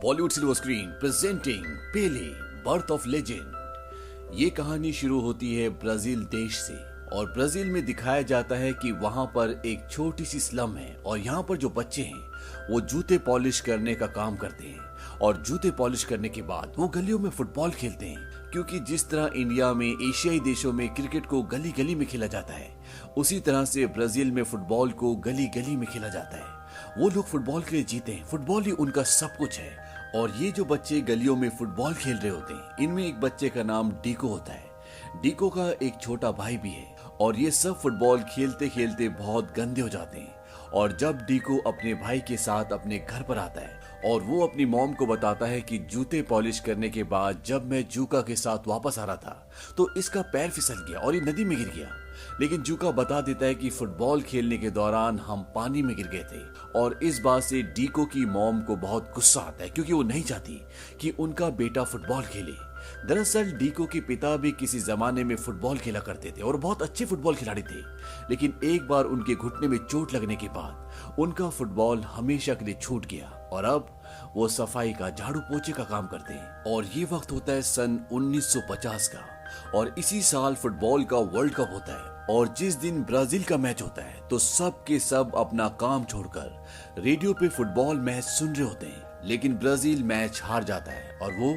Bollywood silver screen presenting Pele birth of legend. ये कहानी शुरू होती है ब्राजील देश से और ब्राजील में दिखाया जाता है कि वहां पर एक छोटी सी स्लम है और यहाँ पर जो बच्चे हैं वो जूते पॉलिश करने का काम करते हैं और जूते पॉलिश करने के बाद वो गलियों में फुटबॉल खेलते हैं, क्योंकि जिस तरह इंडिया में एशियाई देशों में क्रिकेट को गली गली में खेला जाता है उसी तरह से ब्राजील में फुटबॉल को गली गली में खेला जाता है। वो लोग फुटबॉल के लिए जीते हैं, फुटबॉल ही उनका सब कुछ है। और ये जो बच्चे गलियों में फुटबॉल खेल रहे होते हैं इनमें एक बच्चे का नाम डीको होता है। डीको का एक छोटा भाई भी है और ये सब फुटबॉल खेलते खेलते बहुत गंदे हो जाते हैं। और जब डीको अपने भाई के साथ अपने घर पर आता है और वो अपनी मॉम को बताता है कि जूते पॉलिश करने के बाद जब मैं जूका के साथ वापस आ रहा था तो इसका पैर फिसल गया और ये नदी में गिर गया। लेकिन जूका बता देता है कि फुटबॉल खेलने के दौरान हम पानी में गिर गए थे और इस बात से डीको की मॉम को बहुत गुस्सा आता है, क्योंकि वो नहीं चाहती कि उनका बेटा फुटबॉल खेले। दरअसल डीको के पिता भी किसी जमाने में फुटबॉल खेला करते थे और बहुत अच्छे फुटबॉल खिलाड़ी थे, लेकिन एक बार उनके घुटने में चोट लगने के बाद उनका फुटबॉल हमेशा के लिए छूट गया और अब वो सफाई का झाड़ू पोछे का काम करते हैं। और ये वक्त होता है सन 1950 का और इसी साल फुटबॉल का वर्ल्ड कप होता है। और जिस दिन ब्राजील का मैच होता है तो सब के सब अपना काम छोड़कर रेडियो पे फुटबॉल मैच सुन रहे होते हैं, लेकिन ब्राजील मैच हार जाता है और वो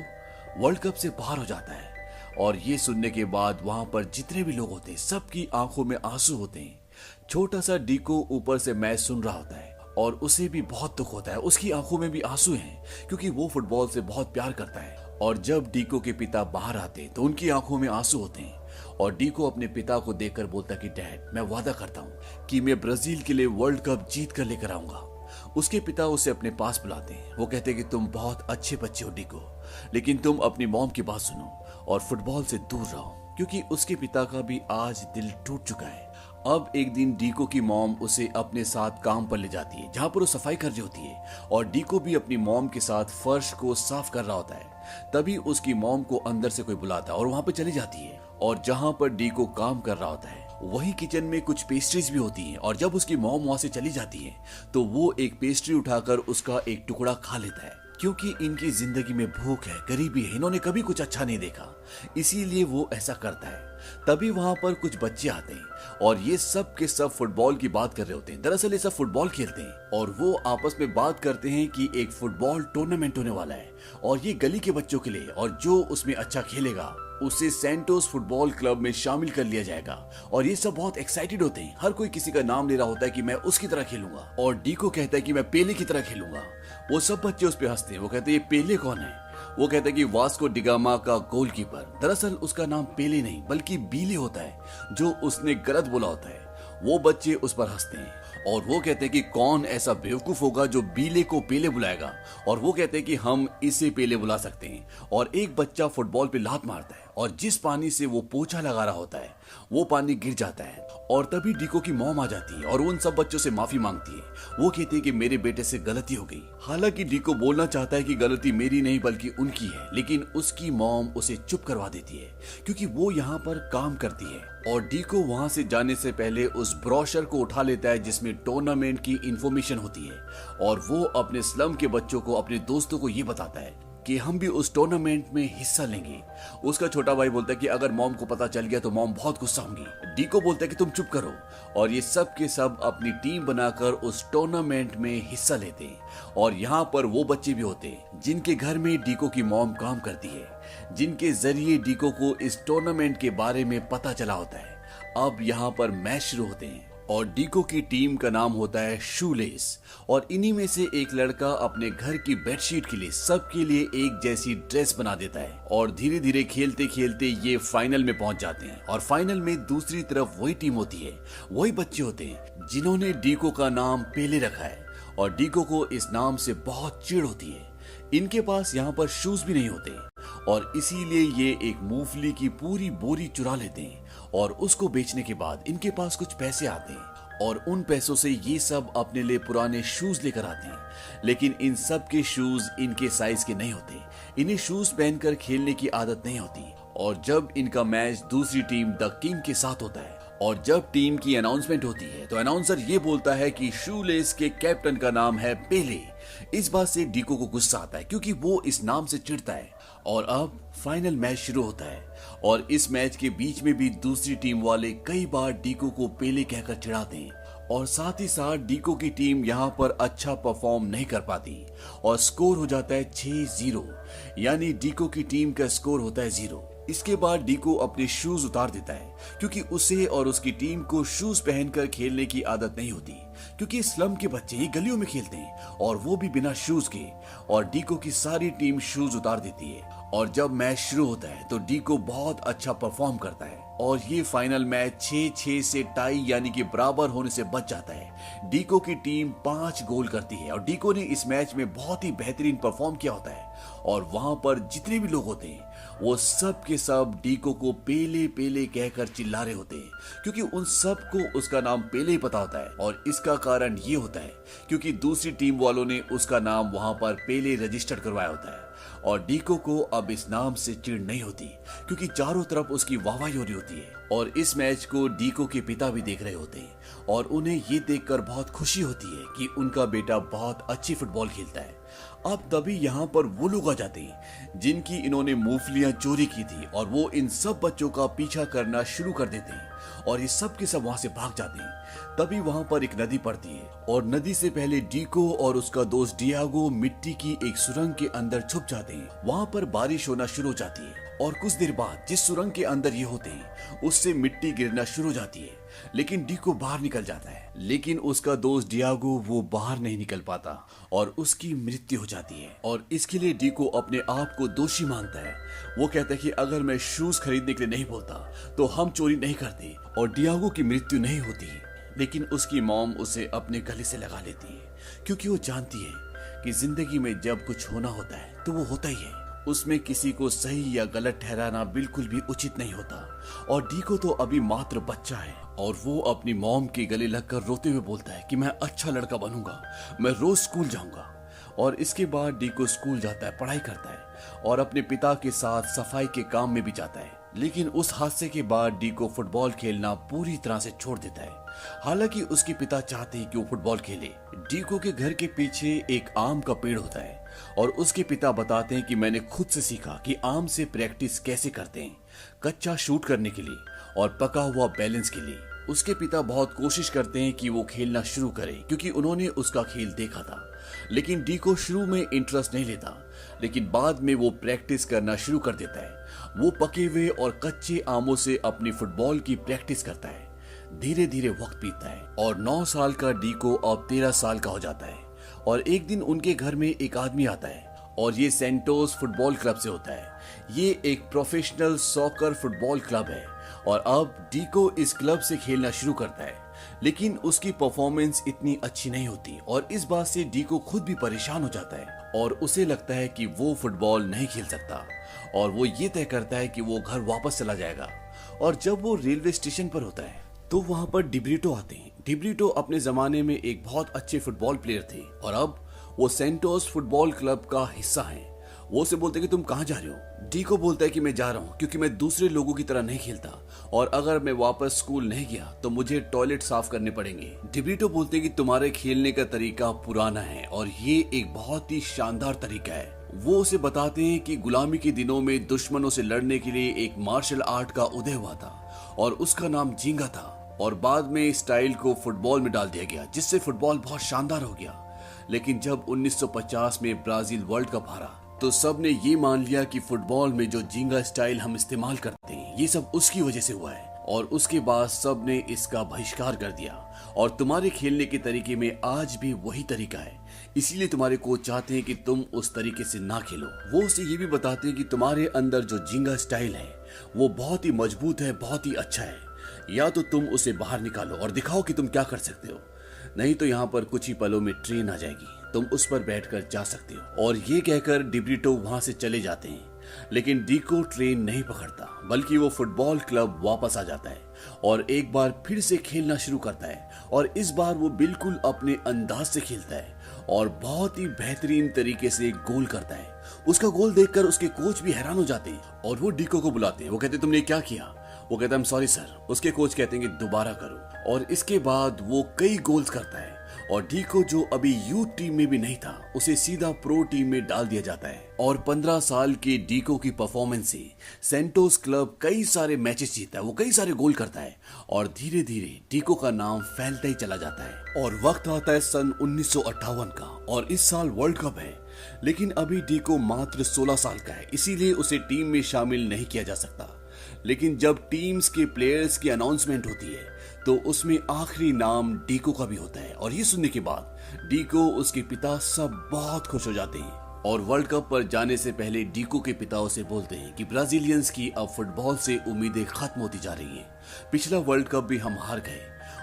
वर्ल्ड कप से बाहर हो जाता है। और ये सुनने के बाद वहां पर जितने भी लोग होते हैं सबकी आंखों में आंसू होते हैं। छोटा सा डीको ऊपर से मैच सुन रहा होता है और उसे भी बहुत दुख होता है, उसकी आंखों में भी आंसू हैं क्योंकि वो फुटबॉल से बहुत प्यार करता है। और जब डीको के पिता बाहर आते हैं तो उनकी आंखों में आंसू होते हैं और डीको अपने पिता को देखकर बोलता कि डैड, मैं वादा करता हूँ कि मैं ब्राजील के लिए वर्ल्ड कप जीत कर लेकर आऊंगा। उसके पिता उसे अपने पास बुलाते हैं। वो कहते हैं कि तुम बहुत अच्छे बच्चे हो डीको, लेकिन तुम अपनी मॉम की बात सुनो और फुटबॉल से दूर रहो, क्योंकि उसके पिता का भी आज दिल टूट चुका है। अब एक दिन डीको की मॉम उसे अपने साथ काम पर ले जाती है जहां पर वो सफाई कर रही होती है और डीको भी अपनी मॉम के साथ फर्श को साफ कर रहा होता है। तभी उसकी मॉम को अंदर से कोई बुलाता है और वहां पर चली जाती है और जहां पर डीको काम कर रहा होता है वही किचन में कुछ पेस्ट्रीज भी होती हैं। और जब उसकी मॉम वहां से चली जाती है तो वो एक पेस्ट्री उठाकर उसका एक टुकड़ा खा लेता है, क्योंकि इनकी जिंदगी में भूख है, गरीबी है, इन्होंने कभी कुछ अच्छा नहीं देखा, इसीलिए वो ऐसा करता है। तभी वहां पर कुछ बच्चे आते हैं और ये सब के सब फुटबॉल की बात कर रहे होते हैं। दरअसल ये सब फुटबॉल खेलते हैं और वो आपस में बात करते हैं कि एक फुटबॉल टूर्नामेंट होने वाला है और ये गली के बच्चों के लिए, और जो उसमें अच्छा खेलेगा उसे सेंटोस फुटबॉल क्लब में शामिल कर लिया जाएगा। और ये सब बहुत एक्साइटेड होते हैं, हर कोई किसी का नाम ले रहा होता है कि मैं उसकी तरह खेलूंगा और डीको कहता है कि मैं पेले की तरह खेलूंगा। वो सब बच्चे उस पर हंसते हैं। वो कहते हैं ये पेले कौन है? वो कहता है कि वास्को डिगामा का गोलकीपर। दरअसल उसका नाम पेले नहीं बल्कि बीले होता है, जो उसने गलत बोला होता है। वो बच्चे उस पर हंसते हैं और वो कहते हैं कि कौन ऐसा बेवकूफ होगा जो बीले को पेले बुलाएगा, और वो कहते हैं कि हम इसे पेले बुला सकते हैं। और एक बच्चा फुटबॉल पे लात मारता है और जिस पानी से वो पोछा लगा रहा होता है वो पानी गिर जाता है और तभी डीको की मॉम आ जाती है और उन सब बच्चों से माफी मांगती है। वो कहती है कि मेरे बेटे से गलती हो गई। हालांकि डीको बोलना चाहता है कि गलती मेरी नहीं बल्कि उनकी है, लेकिन उसकी मॉम उसे चुप करवा देती है क्योंकि वो यहाँ पर काम करती है। और डीको वहां से जाने से पहले उस ब्रोशर को उठा लेता है जिसमें टूर्नामेंट की इंफॉर्मेशन होती है और वो अपने स्लम के बच्चों को, अपने दोस्तों को ये बताता है कि हम भी उस टूर्नामेंट में हिस्सा लेंगे। उसका छोटा भाई बोलता है कि अगर मॉम को पता चल गया तो मॉम बहुत गुस्सा होंगी। डीको बोलता है कि तुम चुप करो और ये सब के सब अपनी टीम बनाकर उस टूर्नामेंट में हिस्सा लेते हैं। और यहाँ पर वो बच्चे भी होते हैं जिनके घर में डीको की मॉम काम करती है, जिनके जरिए डीको को इस टूर्नामेंट के बारे में पता चला होता है। अब यहाँ पर मैच शुरू होते हैं और डीको की टीम का नाम होता है शूलेस। और इन्हीं में से एक लड़का अपने घर की बेडशीट के लिए सबके लिए एक जैसी ड्रेस बना देता है और धीरे धीरे खेलते खेलते ये फाइनल में पहुंच जाते हैं। और फाइनल में दूसरी तरफ वही टीम होती है, वही बच्चे होते हैं जिन्होंने डीको का नाम पेले रखा है और डीको को इस नाम से बहुत चिढ़ होती है। इनके पास यहाँ पर शूज भी नहीं होते और इसीलिए ये एक मूंगफली की पूरी बोरी चुरा लेते हैं और उसको बेचने के बाद इनके पास कुछ पैसे आते हैं और उन पैसों से ये सब अपने लिए पुराने शूज लेकर आते हैं। लेकिन इन सब के शूज इनके साइज के नहीं होते, इन्हें शूज पहनकर खेलने की आदत नहीं होती। और जब इनका मैच दूसरी टीम द किंग के साथ होता है और जब टीम की अनाउंसमेंट होती है तो अनाउंसर ये बोलता है कि शूलेस के कैप्टन का नाम है पेले। इस बात से डीको को गुस्सा आता है क्योंकि वो इस नाम से चिढ़ता है। और अब फाइनल मैच शुरू होता है और इस मैच के बीच में भी दूसरी टीम वाले कई बार डीको को पेले कहकर चिढ़ाते हैं और साथ ही साथ डीको की टीम यहाँ पर अच्छा परफॉर्म नहीं कर पाती और स्कोर हो जाता है 6-0, यानी डीको की टीम का स्कोर होता है 0। इसके बाद डीको अपने शूज उतार देता है क्योंकि उसे और उसकी टीम को शूज पहनकर खेलने की आदत नहीं होती, क्योंकि स्लम के बच्चे ही गलियों में खेलते हैं और वो भी बिना शूज के। और डीको की सारी टीम शूज उतार देती है और जब मैच शुरू होता है तो डीको बहुत अच्छा परफॉर्म करता है और ये फाइनल मैच 6-6 से टाई यानी कि बराबर होने से बच जाता है। डीको की टीम 5 गोल करती है और डीको ने इस मैच में बहुत ही बेहतरीन परफॉर्म किया होता है और वहां पर जितने भी लोग होते हैं वो सब के सब डीको को पेले पेले कहकर चिल्ला रहे होते हैं क्योंकि उन सब को उसका नाम पेले ही पता होता है। और इसका कारण ये होता है क्योंकि दूसरी टीम वालों ने उसका नाम वहां पर पेले रजिस्टर्ड करवाया होता है और डीको को अब इस नाम से चिढ़ नहीं होती क्योंकि चारों तरफ उसकी वाहवाही हो रही होती है। और इस मैच को डीको के पिता भी देख रहे होते हैं और उन्हें ये देखकर बहुत खुशी होती है कि उनका बेटा बहुत अच्छी फुटबॉल खेलता है। अब तभी यहाँ पर वो लोग आ जाते हैं जिनकी इन्होंने मूंगफलियां चोरी की थी और वो इन सब बच्चों का पीछा करना शुरू कर देते हैं और ये सब के सब वहां से भाग जाते हैं। तभी वहां पर एक नदी पड़ती है और नदी से पहले डीको और उसका दोस्त डियागो मिट्टी की एक सुरंग के अंदर छुप जाते हैं। वहां पर बारिश होना शुरू हो जाती है और कुछ देर बाद जिस सुरंग के अंदर ये होते हैं उससे मिट्टी गिरना शुरू हो जाती है, लेकिन डीको बाहर निकल जाता है। लेकिन उसका दोस्त डियागो वो बाहर नहीं निकल पाता और उसकी मृत्यु हो जाती है और इसके लिए डीको अपने आप को दोषी मानता है। वो कहता है कि अगर मैं शूज खरीदने के लिए नहीं बोलता तो हम चोरी नहीं करते और डियागो की मृत्यु नहीं होती। लेकिन उसकी मॉम उसे अपने गले से लगा लेती है क्योंकि वो जानती है कि जिंदगी में जब कुछ होना होता है तो वो होता ही है, उसमें किसी को सही या गलत ठहराना बिल्कुल भी उचित नहीं होता। और डीको तो अभी मात्र बच्चा है और वो अपनी मॉम के गले लगकर रोते हुए बोलता है कि मैं अच्छा लड़का बनूंगा, मैं रोज स्कूल जाऊंगा। और इसके बाद डीको स्कूल जाता है, पढ़ाई करता है और अपने पिता के साथ सफाई के काम में भी जाता है। लेकिन उस हादसे के बाद डीको फुटबॉल खेलना पूरी तरह से छोड़ देता है। हालांकि उसके पिता चाहते हैं कि वो फुटबॉल खेले। डीको के घर के पीछे एक आम का पेड़ होता है और उसके पिता बताते हैं कि मैंने खुद से सीखा कि आम से प्रैक्टिस कैसे करते हैं, कच्चा शूट करने के लिए और पका हुआ बैलेंस के लिए। उसके पिता बहुत कोशिश करते हैं कि वो खेलना शुरू करे क्योंकि उन्होंने उसका खेल देखा था। लेकिन डीको शुरू में इंटरेस्ट नहीं लेता, लेकिन बाद में वो प्रैक्टिस करना शुरू कर देता है। वो पके हुए और कच्चे आमों से अपनी फुटबॉल की प्रैक्टिस करता है। धीरे धीरे वक्त बीतता है और 9 साल का डीको अब 13 साल का हो जाता है। और एक दिन उनके घर में एक आदमी आता है और ये सेंटोस फुटबॉल क्लब से होता है। ये एक प्रोफेशनल सॉकर फुटबॉल क्लब है और अब डीको इस क्लब से खेलना शुरू करता है। लेकिन उसकी परफॉर्मेंस इतनी अच्छी नहीं होती और इस बात से डीको खुद भी परेशान हो जाता है और उसे लगता है कि वो फुटबॉल नहीं खेल सकता और वो ये तय करता है कि वो घर वापस चला जाएगा। और जब वो रेलवे स्टेशन पर होता है तो वहां पर डिब्रिटो आते हैं। डिब्रिटो अपने जमाने में एक बहुत अच्छे फुटबॉल प्लेयर थे और अब वो सेंटोस फुटबॉल क्लब का हिस्सा हैं। वो उसे बोलते कि तुम कहाँ जा रहे हो? डीको बोलता है कि मैं जा रहा हूँ क्योंकि मैं दूसरे लोगों की तरह नहीं खेलता और अगर मैं वापस स्कूल नहीं गया तो मुझे टॉयलेट साफ करने पड़ेंगे। डिब्रिटो बोलते कि तुम्हारे खेलने का तरीका पुराना है और ये एक बहुत ही शानदार तरीका है। वो उसे बताते हैं कि गुलामी के दिनों में दुश्मनों से लड़ने के लिए एक मार्शल आर्ट का उदय हुआ था और उसका नाम जिंगा था और बाद में इस स्टाइल को फुटबॉल में डाल दिया गया जिससे फुटबॉल बहुत शानदार हो गया। लेकिन जब 1950 में ब्राजील वर्ल्ड कप हारा तो सब ने ये मान लिया कि फुटबॉल में जो जिंगा स्टाइल हम इस्तेमाल करते हैं ये सब उसकी वजह से हुआ है और उसके बाद सब ने इसका बहिष्कार कर दिया और तुम्हारे खेलने के तरीके में आज भी वही तरीका है, इसीलिए तुम्हारे कोच चाहते हैं कि तुम उस तरीके से ना खेलो। वो उसे ये भी बताते हैं कि तुम्हारे अंदर जो जिंगा स्टाइल है वो बहुत ही मजबूत है, बहुत ही अच्छा है, या तो तुम उसे बाहर निकालो और दिखाओ कि तुम क्या कर सकते हो, नहीं तो यहाँ पर कुछ ही पलों में ट्रेन आ जाएगी, तुम उस पर बैठकर जा सकते हो। और ये कहकर डिब्रिटो वहां से चले जाते हैं। लेकिन डीको ट्रेन नहीं पकड़ता बल्कि वो फुटबॉल क्लब वापस आ जाता है और एक बार फिर से खेलना शुरू करता है और इस बार वो बिल्कुल अपने अंदाज से खेलता है और बहुत ही बेहतरीन तरीके से गोल करता है। उसका गोल देखकर उसके कोच भी हैरान हो जाते हैं और वो डीको को बुलाते हैं। वो कहते तुमने क्या किया? वो कहता है सॉरी सर। उसके कोच कहते हैं कि दोबारा करो, और इसके बाद वो कई गोल्स करता है और डीको जो अभी यूथ टीम में भी नहीं था उसे सीधा प्रो टीम में डाल दिया जाता है। और 15 साल के डीको की परफॉर्मेंस से सेंटोस क्लब कई सारे मैचेस जीतता है, वो कई सारे गोल करता है और धीरे धीरे डीको का नाम फैलता ही चला जाता है। और वक्त आता है सन 1958 का और इस साल वर्ल्ड कप है, लेकिन अभी डीको मात्र 16 साल का है, इसीलिए उसे टीम में शामिल नहीं किया जा सकता। लेकिन जब टीम्स के प्लेयर्स की अनाउंसमेंट होती है तो उसमें आखिरी नाम डीको का भी होता है। और ये सुनने के बाद डीको, उसके पिता सब बहुत खुश हो जाते हैं और वर्ल्ड कप पर जाने से पहले डीको के पिता उसे बोलते हैं कि ब्राजीलियंस की अब फुटबॉल से उम्मीदें खत्म होती जा रही हैं। पिछला वर्ल्ड कप भी हम हार गए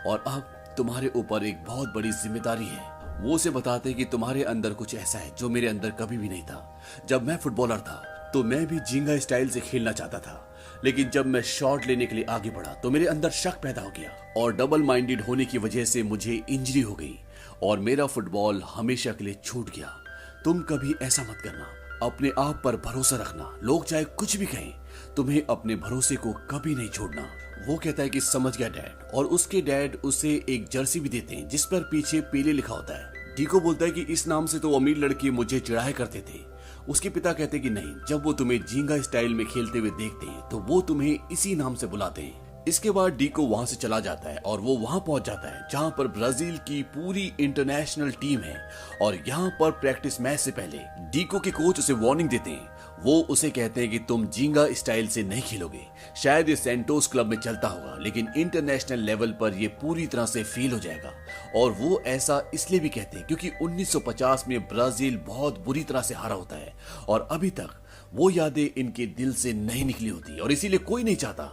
और अब तुम्हारे ऊपर एक बहुत बड़ी जिम्मेदारी है। वो उसे बताते हैं कि तुम्हारे अंदर कुछ ऐसा है जो मेरे अंदर कभी भी नहीं था। जब मैं फुटबॉलर था तो मैं भी झींगा स्टाइल से खेलना चाहता था, लेकिन जब मैं शॉट लेने के लिए आगे बढ़ा तो मेरे अंदर शक पैदा हो गया और डबल माइंडेड होने की वजह से मुझे इंजरी हो गई और मेरा फुटबॉल हमेशा के लिए छूट गया। तुम कभी ऐसा मत करना, अपने आप पर भरोसा रखना, लोग चाहे कुछ भी कहें, तुम्हें अपने भरोसे को कभी नहीं छोड़ना। वो कहता है कि समझ गया डैड, और उसके डैड उसे एक जर्सी भी देते हैं जिस पर पीछे पेले लिखा होता है। डीको बोलता है कि इस नाम से तो अमीर लड़के मुझे चिढ़ाया करते थे। उसके पिता कहते कि नहीं, जब वो तुम्हें झींगा स्टाइल में खेलते हुए देखते हैं तो वो तुम्हें इसी नाम से बुलाते हैं। इसके बाद डीको वहां से चला जाता है और वो वहां पहुंच जाता है जहां पर ब्राजील की पूरी इंटरनेशनल टीम है। और यहाँ पर प्रैक्टिस मैच से पहले डीको के कोच उसे वार्निंग देते हैं। वो उसे कहते हैं कि तुम झींगा स्टाइल से नहीं खेलोगे। शायद ये सेंटोस क्लब में चलता होगा, लेकिन इंटरनेशनल लेवल पर ये पूरी तरह से फेल हो जाएगा। और वो ऐसा इसलिए भी कहते हैं क्योंकि 1950 में ब्राजील बहुत बुरी तरह से हारा होता है और अभी तक वो यादें इनके दिल से नहीं निकली होती और इसीलिए कोई नहीं चाहता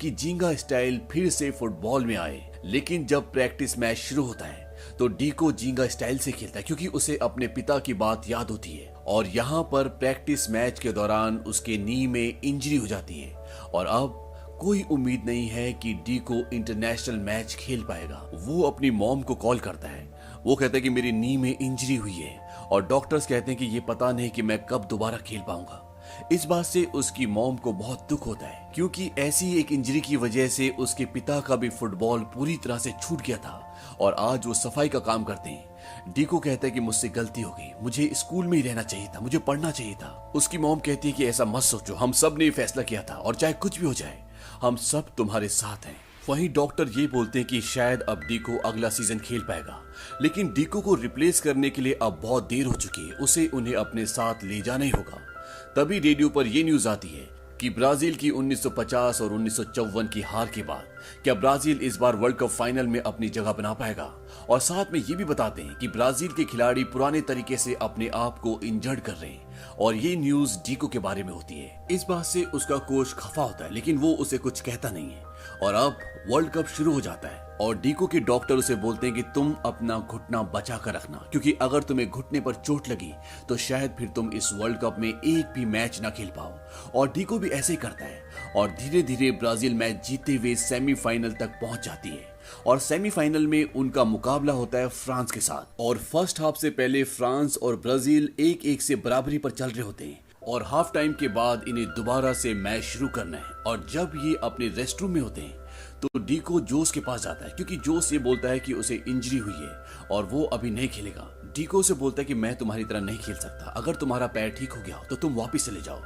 कि झींगा स्टाइल फिर से फुटबॉल में आए। लेकिन जब प्रैक्टिस मैच शुरू होता है तो डीको झींगा स्टाइल से खेलता है क्योंकि उसे अपने पिता की बात याद होती है। और यहाँ पर प्रैक्टिस मैच के दौरान उसके नी में इंजरी हो जाती है और अब कोई उम्मीद नहीं है कि डीको इंटरनेशनल मैच खेल पाएगा। वो अपनी मॉम को कॉल करता है। वो कहता है कि मेरी नी में इंजरी हुई है और डॉक्टर्स कहते हैं कि ये पता नहीं कि मैं कब दोबारा खेल पाऊंगा। इस बात से उसकी मॉम को बहुत दुख होता है क्योंकि ऐसी एक इंजरी की वजह से उसके पिता का भी फुटबॉल पूरी तरह से छूट गया था और आज वो सफाई का काम करते हैं। डीको कहता है कि मुझसे गलती हो गई, मुझे स्कूल में ही रहना चाहिए था, मुझे पढ़ना चाहिए था। उसकी मॉम कहती है कि ऐसा मत सोचो, हम सब ने फैसला किया था और चाहे कुछ भी हो जाए हम सब तुम्हारे साथ हैं। वहीं डॉक्टर ये बोलते हैं कि शायद अब डीको अगला सीजन खेल पाएगा, लेकिन डीको को रिप्लेस करने के लिए अब बहुत देर हो चुकी है, उसे उन्हें अपने साथ ले जाना ही होगा। तभी रेडियो पर यह न्यूज आती है कि ब्राजील की 1950 और 1954 की हार के बाद क्या ब्राजील इस बार वर्ल्ड कप फाइनल में अपनी जगह बना पाएगा। और साथ में ये भी बताते हैं कि ब्राजील के खिलाड़ी पुराने तरीके से अपने आप को इंजर्ड कर रहे हैं और ये न्यूज डीको के बारे में होती है। इस बात से उसका कोच खफा होता है, लेकिन वो उसे कुछ कहता नहीं है। और अब वर्ल्ड कप शुरू हो जाता है और डीको के डॉक्टर उसे बोलते हैं कि तुम अपना घुटना बचा कर रखना, क्योंकि अगर तुम्हें घुटने पर चोट लगी तो शायद फिर तुम इस वर्ल्ड कप में एक भी मैच ना खेल पाओ। और डीको भी ऐसे ही करता है और धीरे धीरे ब्राजील मैच जीतते हुए सेमीफाइनल तक पहुंच जाती है। और सेमीफाइनल में उनका मुकाबला होता है फ्रांस के साथ और फर्स्ट हाफ से पहले फ्रांस और ब्राजील 1-1 से बराबरी पर चल रहे होते हैं और हाफ टाइम के बाद इन्हें दोबारा से मैच शुरू करना है। और जब ये अपने रेस्ट रूम में होते हैं तो डीको जोस के पास जाता है क्योंकि जोस ये बोलता है कि उसे इंजरी हुई है और वो अभी नहीं खेलेगा। डीको से बोलता है कि मैं तुम्हारी तरह नहीं खेल सकता, अगर तुम्हारा पैर ठीक हो गया हो तो तुम वापस चले जाओ।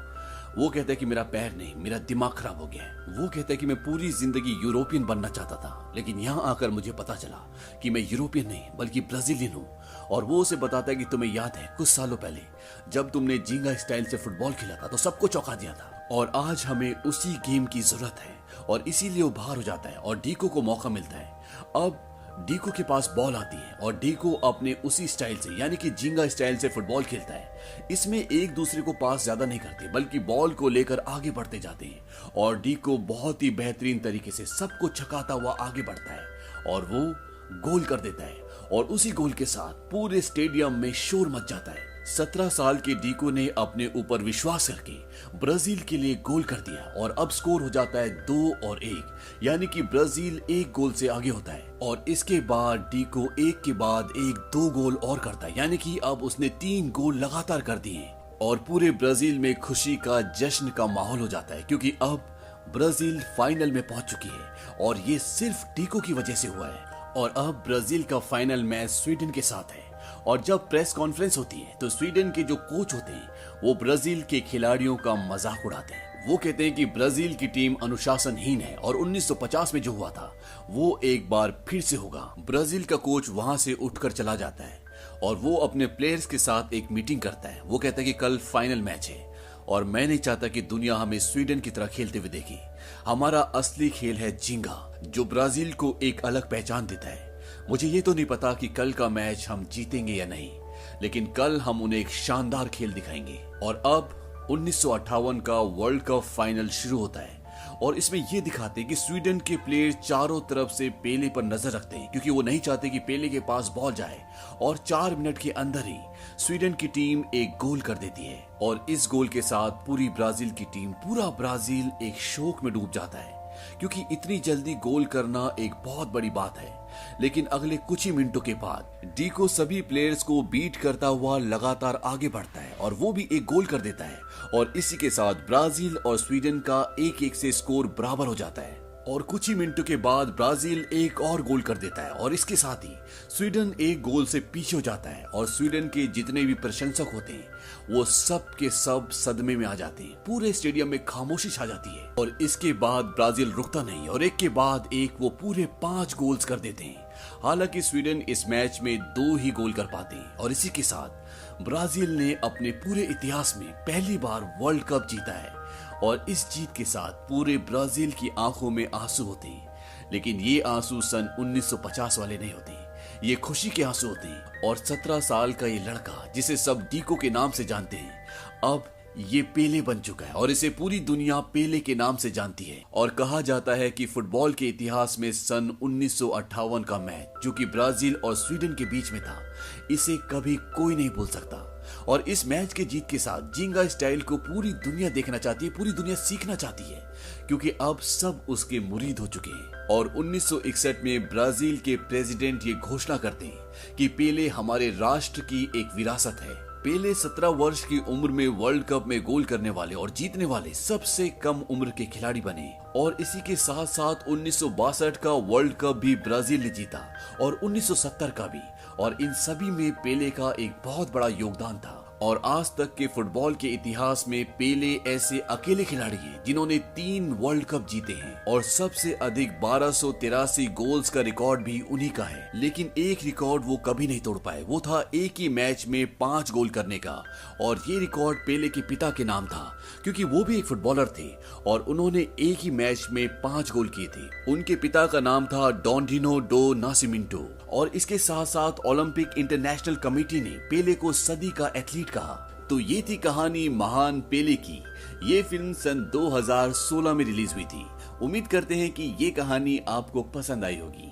वो कहता है कि मेरा पैर नहीं, मेरा दिमाग खराब हो गया है। वो कहता है कि मैं पूरी जिंदगी यूरोपियन बनना चाहता था, लेकिन यहाँ आकर मुझे पता चला कि मैं यूरोपियन नहीं बल्कि ब्राजीलियन हूँ। और वो उसे बताता है कि तुम्हें याद है कुछ सालों पहले जब तुमने झींगा स्टाइल से फुटबॉल खेला था तो सबको चौंका दिया था और आज हमें उसी गेम की जरूरत है। और इसीलिए वो बाहर हो जाता है और डीको को मौका मिलता है। अब डीको के पास बॉल आती है और डीको अपने उसी स्टाइल से यानी कि झींगा स्टाइल से फुटबॉल खेलता है। इसमें एक दूसरे को पास ज्यादा नहीं करते बल्कि बॉल को लेकर आगे बढ़ते जाते हैं और डीको बहुत ही बेहतरीन तरीके से सबको छकाता हुआ आगे बढ़ता है और वो गोल कर देता है और उसी गोल के साथ पूरे स्टेडियम में शोर मच जाता है। 17 साल के डीको ने अपने ऊपर विश्वास करके ब्राजील के लिए गोल कर दिया और अब स्कोर हो जाता है 2-1, यानी कि ब्राजील 1 गोल से आगे होता है। और इसके बाद डीको एक के बाद एक 2 गोल और करता है, यानी कि अब उसने 3 गोल लगातार कर दिए और पूरे ब्राजील में खुशी का जश्न का माहौल हो जाता है क्योंकि अब ब्राजील फाइनल में पहुंच चुकी है और ये सिर्फ डीको की वजह से हुआ है। और अब ब्राजील का फाइनल मैच स्वीडन के साथ है। और जब प्रेस कॉन्फ्रेंस होती है तो स्वीडन के जो कोच होते हैं वो ब्राजील के खिलाड़ियों का मजाक उड़ाते हैं। वो कहते हैं कि ब्राजील की टीम अनुशासनहीन है और 1950 में जो हुआ था वो एक बार फिर से होगा। ब्राजील का कोच वहां से उठकर चला जाता है और वो अपने प्लेयर्स के साथ एक मीटिंग करता है। वो कहता है कि कल फाइनल मैच है और मैं नहीं चाहता कि दुनिया हमें स्वीडन की तरह खेलते हुए देखे। हमारा असली खेल है जिंगा, जो ब्राजील को एक अलग पहचान देता है। मुझे ये तो नहीं पता कि कल का मैच हम जीतेंगे या नहीं, लेकिन कल हम उन्हें एक शानदार खेल दिखाएंगे। और अब 1958 का वर्ल्ड कप फाइनल शुरू होता है और इसमें यह दिखाते हैं कि स्वीडन के प्लेयर चारों तरफ से पेले पर नजर रखते हैं, क्योंकि वो नहीं चाहते कि पेले के पास बॉल जाए। और 4 मिनट के अंदर ही स्वीडन की टीम एक गोल कर देती है और इस गोल के साथ पूरी ब्राजील की टीम, पूरा ब्राजील एक शोक में डूब जाता है, क्योंकि इतनी जल्दी गोल करना एक बहुत बड़ी बात है। लेकिन अगले कुछ ही मिनटों के बाद डीको सभी प्लेयर्स को बीट करता हुआ लगातार आगे बढ़ता है और वो भी एक गोल कर देता है। और इसी के साथ ब्राजील और स्वीडन का 1-1 से स्कोर बराबर हो जाता है। और कुछ ही मिनटों के बाद ब्राजील एक और गोल कर देता है और इसके साथ ही स्वीडन एक गोल से पीछे हो जाता है। और स्वीडन के जितने भी प्रशंसक होते हैं वो सब के सब सदमे में आ जाते हैं। पूरे स्टेडियम में खामोशी छा जाती है और इसके बाद ब्राजील रुकता नहीं और एक के बाद एक वो पूरे 5 गोल्स कर देते हैं। हालांकि स्वीडन इस मैच में 2 ही गोल कर पाते हैं और इसी के साथ ब्राजील ने अपने पूरे इतिहास में पहली बार वर्ल्ड कप जीता है। और इस जीत के साथ पूरे ब्राजील की आंखों में आंसू होते हैं, लेकिन ये आंसू सन 1950 वाले नहीं होते, ये खुशी के आंसू होते हैं। और 17 साल का ये लड़का जिसे सब डीको के नाम से जानते हैं, अब ये पेले बन चुका है और इसे पूरी दुनिया पेले के नाम से जानती है। और कहा जाता है कि फुटबॉल के इतिहास में सन 1958 का मैच, जो कि ब्राजील और स्वीडन के बीच में था, इसे कभी कोई नहीं भूल सकता। और इस मैच के जीत के साथ जिंगा स्टाइल को पूरी दुनिया देखना चाहती है, पूरी दुनिया सीखना चाहती है, क्योंकि अब सब उसके मुरीद हो चुके हैं। और 1961 में ब्राजील के प्रेसिडेंट ये घोषणा करते हैं कि पेले हमारे राष्ट्र की एक विरासत है। पेले 17 वर्ष की उम्र में वर्ल्ड कप में गोल करने वाले और जीतने वाले सबसे कम उम्र के खिलाड़ी बने। और इसी के साथ साथ 1962 का वर्ल्ड कप भी ब्राजील ने जीता और 1970 का भी। और इन सभी में पेले का एक बहुत बड़ा योगदान था। और आज तक के फुटबॉल के इतिहास में पेले ऐसे अकेले खिलाड़ी हैं जिन्होंने 3 वर्ल्ड कप जीते हैं और सबसे अधिक 1283 गोल्स का रिकॉर्ड भी उन्हीं का है। लेकिन एक रिकॉर्ड वो कभी नहीं तोड़ पाए, वो था एक ही मैच में 5 गोल करने का। और ये रिकॉर्ड पेले के पिता के नाम था, क्योंकि वो भी एक फुटबॉलर थे और उन्होंने एक ही मैच में 5 गोल किए थे। उनके पिता का नाम था डॉन्डिनो डो नासिमिंटो। और इसके साथ साथ ओलंपिक इंटरनेशनल कमेटी ने पेले को सदी का एथलीट कहा। तो ये थी कहानी महान पेले की। ये फिल्म सन 2016 में रिलीज हुई थी। उम्मीद करते हैं कि ये कहानी आपको पसंद आई होगी।